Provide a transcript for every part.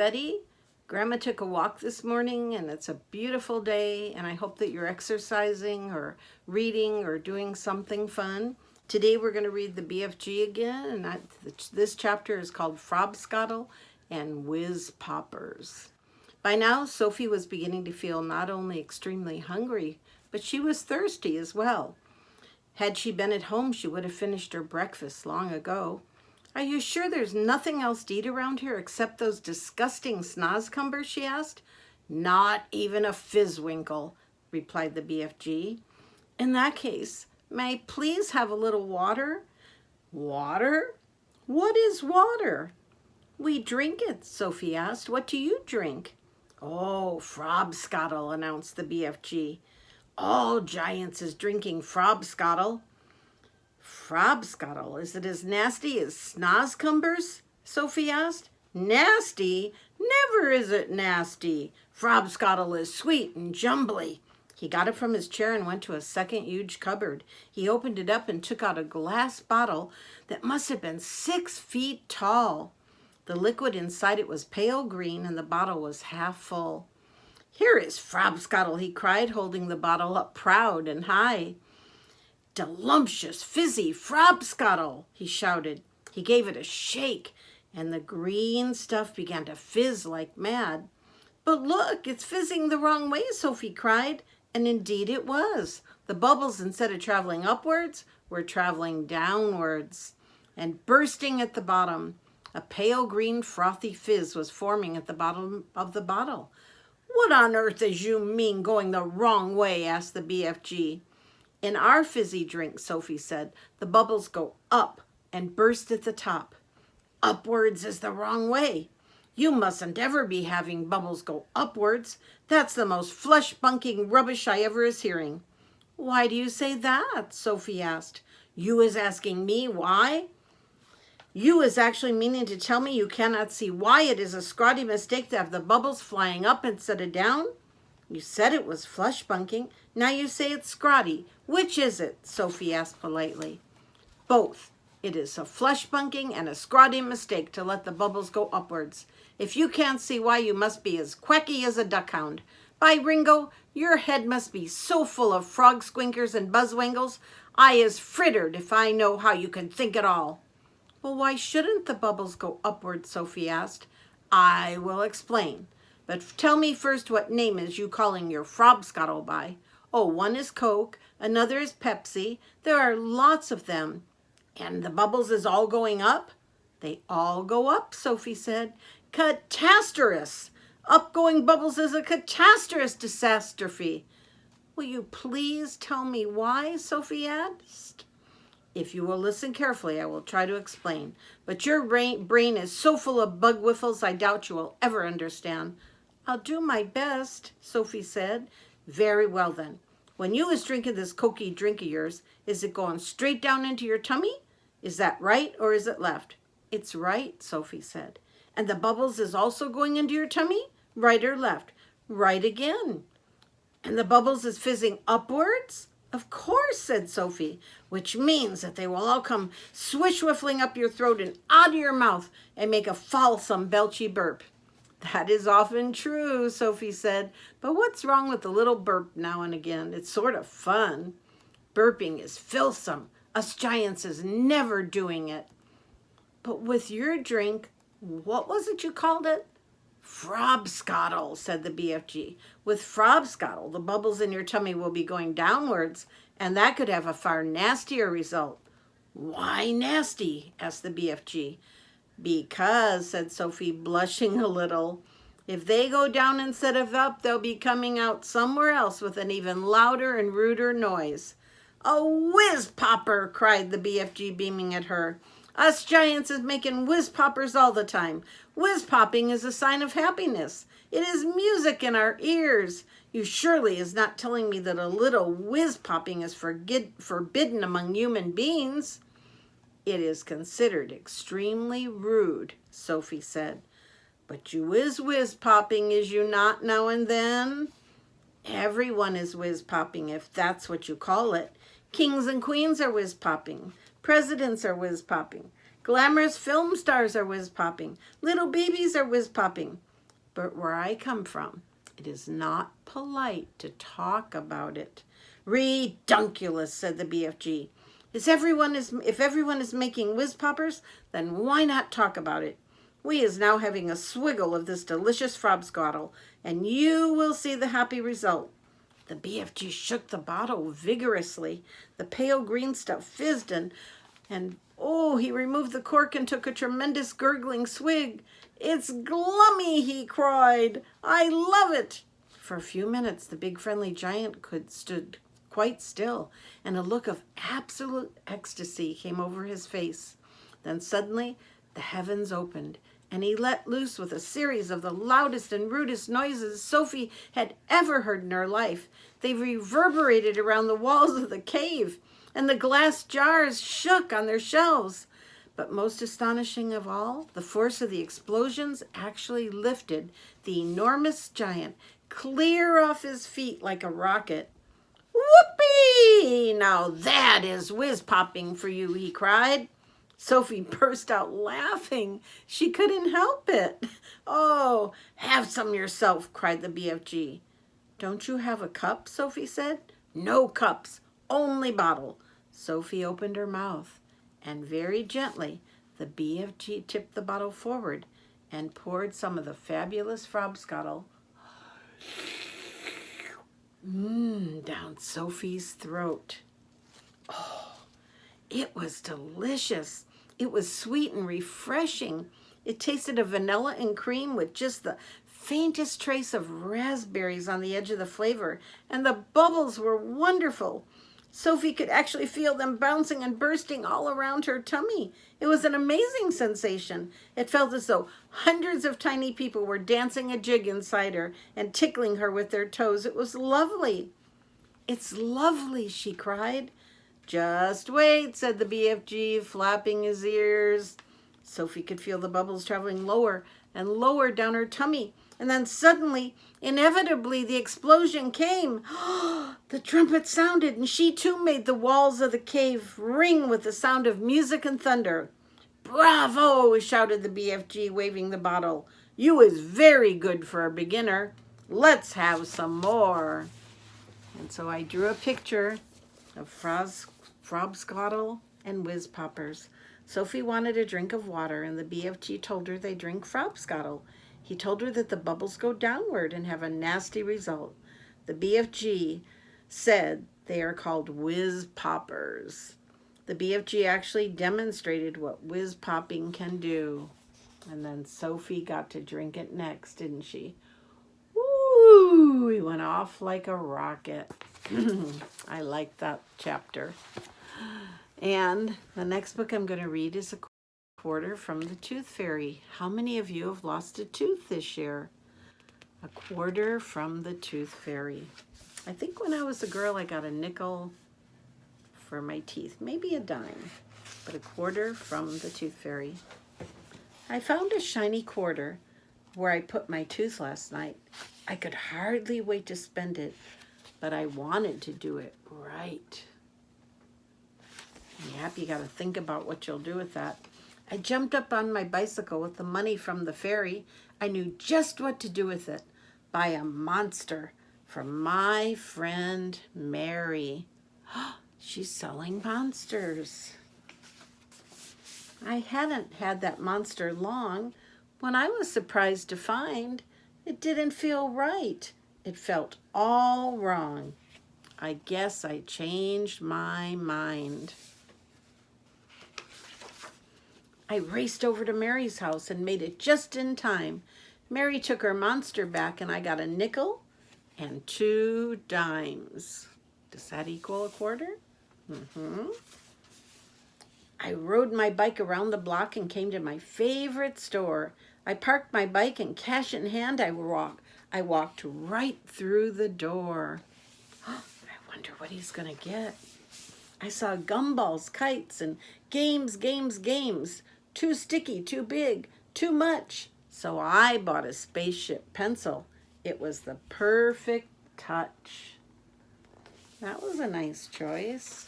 everybody. Grandma took a walk this morning and it's a beautiful day, and I hope that you're exercising or reading or doing something fun. Today we're going to read the BFG again, and this chapter is called Frobscottle and Whizzpoppers. By now, Sophie was beginning to feel not only extremely hungry, but she was thirsty as well. Had she been at home, she would have finished her breakfast long ago. "Are you sure there's nothing else to eat around here except those disgusting snozcumbers?" she asked. "Not even a fizzwinkle," replied the BFG. "In that case, may I please have a little water?" "Water? What is water?" "We drink it," Sophie asked. "What do you drink?" "Oh, Frobscottle," announced the BFG. "All giants is drinking Frobscottle." "Frobscottle, is it as nasty as snozcumbers?" Sophie asked. "Nasty? Never is it nasty. Frobscottle is sweet and jumbly." He got up from his chair and went to a second huge cupboard. He opened it up and took out a glass bottle that must have been 6 feet tall. The liquid inside it was pale green and the bottle was half full. "Here is Frobscottle," he cried, holding the bottle up proud and high. "Delumptious, fizzy Frobscottle," he shouted. He gave it a shake, and the green stuff began to fizz like mad. "But look, it's fizzing the wrong way," Sophie cried. And indeed it was. The bubbles, instead of traveling upwards, were traveling downwards and bursting at the bottom. A pale green frothy fizz was forming at the bottom of the bottle. "What on earth does you mean going the wrong way?" asked the BFG. "In our fizzy drink," Sophie said, "the bubbles go up and burst at the top. Upwards is the wrong way. You mustn't ever be having bubbles go upwards. That's the most flesh-bunking rubbish I ever is hearing." "Why do you say that?" Sophie asked. "You is asking me why?" "You is actually meaning to tell me you cannot see why it is a scrawny mistake to have the bubbles flying up instead of down? You said it was flesh-bunking. Now you say it's scrawny. Which is it?" Sophie asked politely. "Both. It is a flesh-bunking and a scrawny mistake to let the bubbles go upwards. If you can't see why, you must be as quacky as a duckhound. By Ringo, your head must be so full of frog squinkers and buzzwangles, I is frittered if I know how you can think at all." "Well, why shouldn't the bubbles go upwards?" Sophie asked. "I will explain. But tell me first what name is you calling your Frobscottle by?" "Oh, one is Coke, another is Pepsi. There are lots of them." "And the bubbles is all going up?" "They all go up," Sophie said. "Catasterous! Upgoing bubbles is a catasterous disastrophe." "Will you please tell me why?" Sophie asked. "If you will listen carefully, I will try to explain. But your brain is so full of bug whiffles, I doubt you will ever understand." "I'll do my best," Sophie said. "Very well then. When you is drinking this cokey drink of yours, is it going straight down into your tummy? Is that right or is it left?" "It's right," Sophie said. "And the bubbles is also going into your tummy? Right or left?" "Right again." "And the bubbles is fizzing upwards?" "Of course," said Sophie, "which means that they will all come swish-whiffling up your throat and out of your mouth and make a falsome belchy burp." "That is often true," Sophie said, "but what's wrong with a little burp now and again? It's sort of fun." "Burping is filthsome. Us giants is never doing it." "But with your drink, what was it you called it?" "Frobscottle," said the BFG. "With Frobscottle, the bubbles in your tummy will be going downwards, and that could have a far nastier result." "Why nasty?" asked the BFG. "Because," said Sophie, blushing a little, "if they go down instead of up, they'll be coming out somewhere else with an even louder and ruder noise." "A whizzpopper!" cried the BFG, beaming at her. "Us giants is making whizzpoppers all the time. Whizpopping is a sign of happiness. It is music in our ears. You surely is not telling me that a little whizpopping is forbidden among human beings?" "It is considered extremely rude," Sophie said. "But you is whiz-popping, is you not, now and then?" "Everyone is whiz-popping, if that's what you call it. Kings and queens are whiz-popping. Presidents are whiz-popping. Glamorous film stars are whiz-popping. Little babies are whiz-popping. but where I come from, it is not polite to talk about it. Redunculous, said the BFG. If everyone is making whiz-poppers, then why not talk about it? We is now having a swiggle of this delicious Frobscottle, and you will see the happy result. The BFG shook the bottle vigorously. The pale green stuff fizzed and he removed the cork and took a tremendous gurgling swig. It's glummy, he cried. I love it. For a few minutes, the big friendly giant stood quite still, and a look of absolute ecstasy came over his face. Then suddenly, the heavens opened, and he let loose with a series of the loudest and rudest noises Sophie had ever heard in her life. They reverberated around the walls of the cave, and the glass jars shook on their shelves. But most astonishing of all, the force of the explosions actually lifted the enormous giant clear off his feet like a rocket. Whoopee! Now that is whiz-popping for you, he cried. Sophie burst out laughing. She couldn't help it. Oh, have some yourself, cried the BFG. Don't you have a cup? Sophie said. No cups, only bottle. Sophie opened her mouth, and very gently the BFG tipped the bottle forward and poured some of the fabulous Frobscottle down Sophie's throat. Oh, it was delicious. It was sweet and refreshing. It tasted of vanilla and cream with just the faintest trace of raspberries on the edge of the flavor, and the bubbles were wonderful. Sophie could actually feel them bouncing and bursting all around her tummy. It was an amazing sensation. It felt as though hundreds of tiny people were dancing a jig inside her and tickling her with their toes. It was lovely. It's lovely, she cried. Just wait, said the BFG, flapping his ears. Sophie could feel the bubbles traveling lower and lower down her tummy. And then suddenly, inevitably, the explosion came. The trumpet sounded, and she too made the walls of the cave ring with the sound of music and thunder. Bravo, shouted the BFG, waving the bottle. You is very good for a beginner. Let's have some more. And so I drew a picture of Frobscottle and Whizzpoppers. Sophie wanted a drink of water, and the BFG told her they drink Frobscottle. He told her that the bubbles go downward and have a nasty result. The BFG said they are called Whiz-poppers. The BFG actually demonstrated what whiz-popping can do. And then Sophie got to drink it next, didn't she? Woo! He went off like a rocket. I like that chapter. And the next book I'm going to read is A Quarter from the Tooth Fairy. How many of you have lost a tooth this year? A Quarter from the Tooth Fairy. I think when I was a girl, I got a nickel for my teeth, maybe a dime, but a quarter from the Tooth Fairy. I found a shiny quarter where I put my tooth last night. I could hardly wait to spend it, but I wanted to do it right. Yep, you got to think about what you'll do with that. I jumped up on my bicycle with the money from the fairy. I knew just what to do with it. Buy a monster for my friend Mary. She's selling monsters. I hadn't had that monster long when I was surprised to find it didn't feel right. It felt all wrong. I guess I changed my mind. I raced over to Mary's house and made it just in time. Mary took her monster back and I got a nickel and 2 dimes. Does that equal a quarter? I rode my bike around the block and came to my favorite store. I parked my bike and cash in hand, I walked right through the door. I wonder what he's gonna get. I saw gumballs, kites, and games. Too sticky, too big, too much. So I bought a spaceship pencil. It was the perfect touch. That was a nice choice.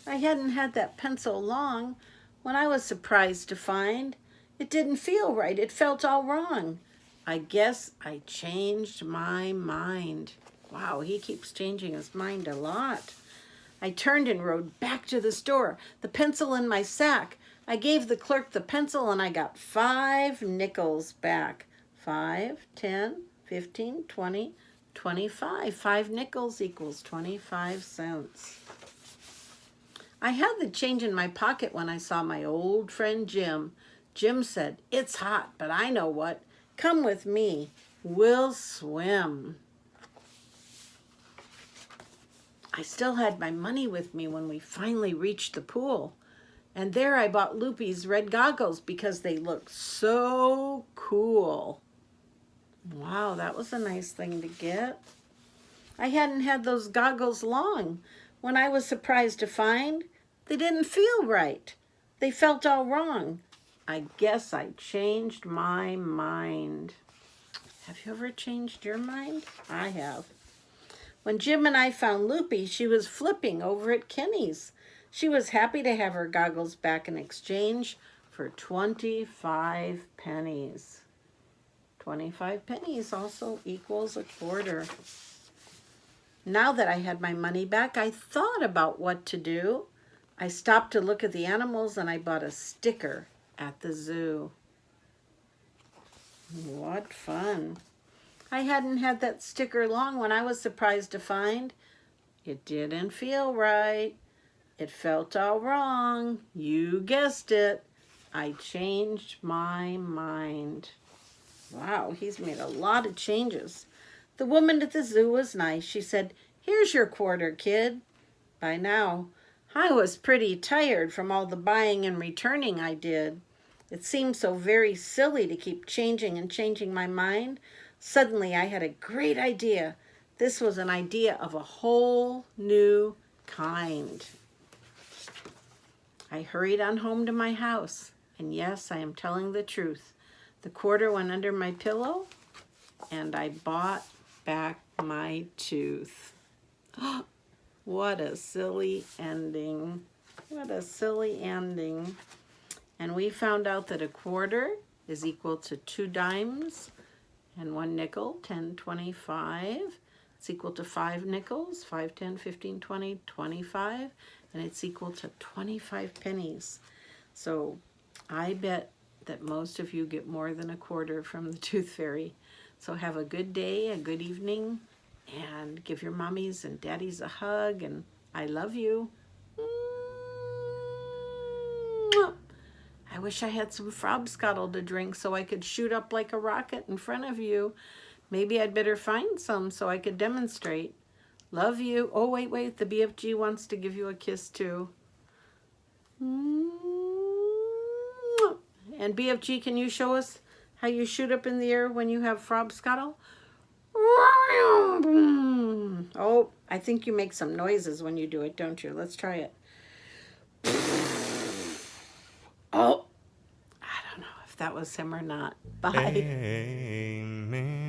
I hadn't had that pencil long when I was surprised to find it didn't feel right. It felt all wrong. I guess I changed my mind. Wow, he keeps changing his mind a lot. I turned and rode back to the store, the pencil in my sack. I gave the clerk the pencil and I got 5 nickels back. 5, 10, 15, 20, 25. 5 nickels equals 25 cents. I had the change in my pocket when I saw my old friend Jim. Jim said, "It's hot, but I know what. Come with me. We'll swim." I still had my money with me when we finally reached the pool. And there I bought Loopy's red goggles because they looked so cool. Wow, that was a nice thing to get. I hadn't had those goggles long when I was surprised to find they didn't feel right. They felt all wrong. I guess I changed my mind. Have you ever changed your mind? I have. When Jim and I found Loopy, she was flipping over at Kenny's. She was happy to have her goggles back in exchange for 25 pennies. 25 pennies also equals a quarter. Now that I had my money back, I thought about what to do. I stopped to look at the animals and I bought a sticker at the zoo. What fun. I hadn't had that sticker long when I was surprised to find it didn't feel right. It felt all wrong. You guessed it. I changed my mind. Wow, he's made a lot of changes. The woman at the zoo was nice. She said, "Here's your quarter, kid." By now, I was pretty tired from all the buying and returning I did. It seemed so very silly to keep changing and changing my mind. Suddenly, I had a great idea. This was an idea of a whole new kind. I hurried on home to my house. And yes, I am telling the truth. The quarter went under my pillow, and I bought back my tooth. What a silly ending. What a silly ending. And we found out that a quarter is equal to 2 dimes and 1 nickel, 10, 25. It's equal to 5 nickels, 5, 10, 15, 20, 25. And it's equal to 25 pennies. So I bet that most of you get more than a quarter from the Tooth Fairy. So have a good day, a good evening, and give your mommies and daddies a hug, and I love you. I wish I had some Frobscottle to drink so I could shoot up like a rocket in front of you. Maybe I'd better find some so I could demonstrate. Love you. Oh, wait. The BFG wants to give you a kiss too. And BFG, can you show us how you shoot up in the air when you have Frobscottle? Oh, I think you make some noises when you do it, don't you? Let's try it. Oh, I don't know if that was him or not. Bye. Amen.